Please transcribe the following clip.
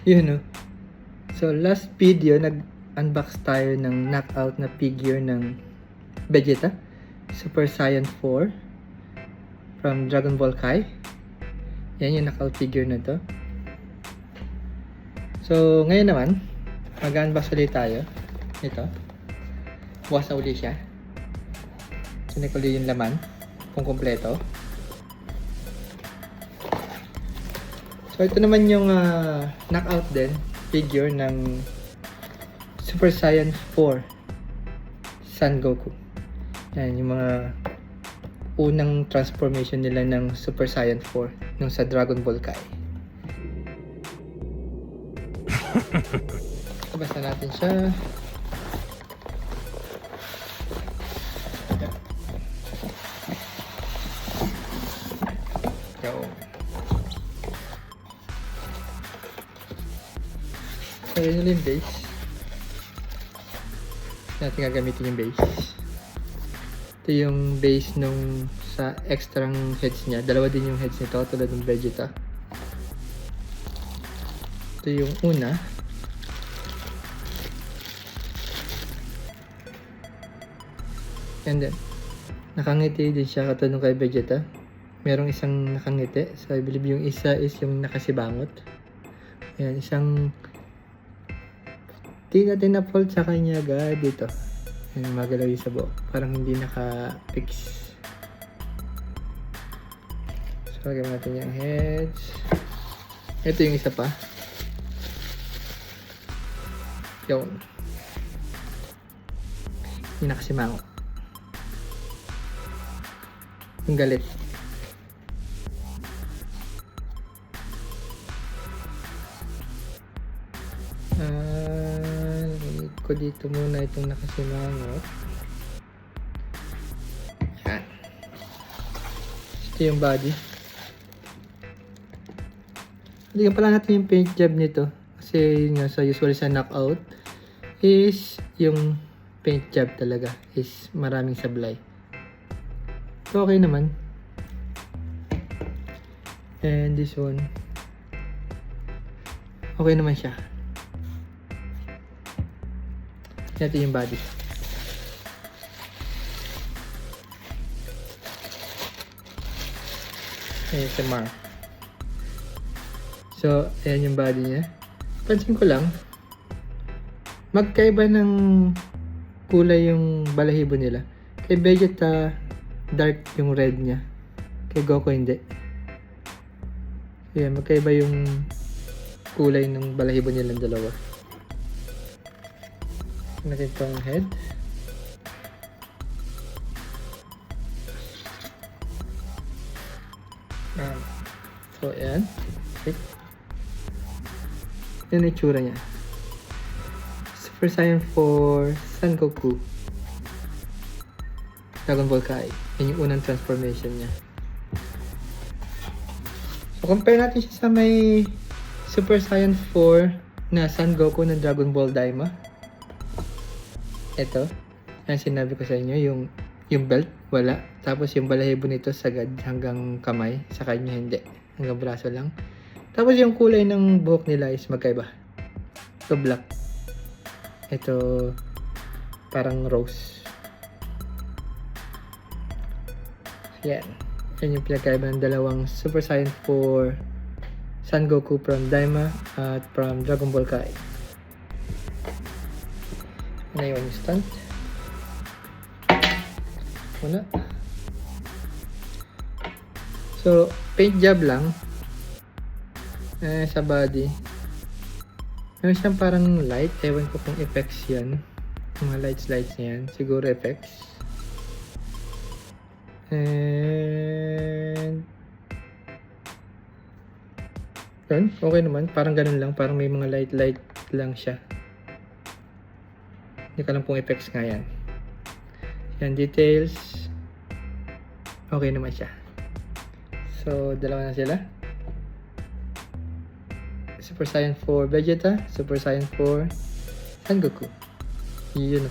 Yun, no? So, last video, nag-unbox tayo ng knockout na figure ng Vegeta Super Saiyan 4 from Dragon Ball Kai. Yan yung knockout figure na to. So, ngayon naman, mag-unbox ulit tayo. Ito. Bukas na uli siya. Sinek ulit yung laman, kung kompleto. So, ito naman yung knockout din, figure ng Super Saiyan 4 Son Goku. Yan, yung mga unang transformation nila ng Super Saiyan 4 nung sa Dragon Ball Kai. Basta natin siya. So, yun yung base. Natin gagamitin yung base. Ito yung base nung sa extra heads niya. Dalawa din yung heads nito, tulad ng Vegeta. Ito yung una. And then, nakangiti din siya katulad nung kay Vegeta. Merong isang nakangiti. So, I believe yung isa is yung nakasibangot. Ayan, isang di natin na-fold sa kanya agad dito. Ayan, magalaw yung sa buhok. Parang hindi naka-fix. So, lagyan natin yung heads. Ito yung isa pa. Yun. Yung nakasimango. Yung galit. Ko dito muna itong nakasimangot. Yan. Ito yung body. Bigyan pala natin yung paint job nito. Kasi nga sa usually sa knockout is yung paint job talaga is maraming sablay. So okay naman. And this one. Okay naman siya. Ito yung body. ASMR. So, ayan yung body niya. Pansin ko lang, magkaiba ng kulay yung balahibo nila. Kay Vegeta, dark yung red niya. Kay Goku, hindi. Ayan, magkaiba yung kulay ng balahibo nilang dalawa. Natin itong head. So, ayan. Okay. Yan yung itsura niya. Super Saiyan 4 Son Goku Dragon Ball Kai. Yan yung unang transformation niya. So, compare natin siya sa may Super Saiyan 4 na Son Goku ng Dragon Ball Daima. Ito, ang sinabi ko sa inyo, yung belt, wala. Tapos yung balahibo nito sagad hanggang kamay, sa kanya hindi. Hanggang braso lang. Tapos yung kulay ng buhok nila is magkaiba. Ito black. Ito parang rose. Yan. Yan yung pinagkaiba ng dalawang Super Saiyan 4 Son Goku from Daima at from Dragon Ball Kai. Naiwan yung stand. Wala. So, paint job lang. Sa body. Meron siyang parang light. Ewan ko kung effects yan. Mga lights yan. Siguro effects. And yun. Okay naman. Parang ganun lang. Parang may mga light lang siya. Hindi ka lang pong effects nga yan. Yan, details. Okay naman siya. So, dalawa na sila. Super Saiyan 4 Vegeta, Super Saiyan 4 Son Goku. Yun.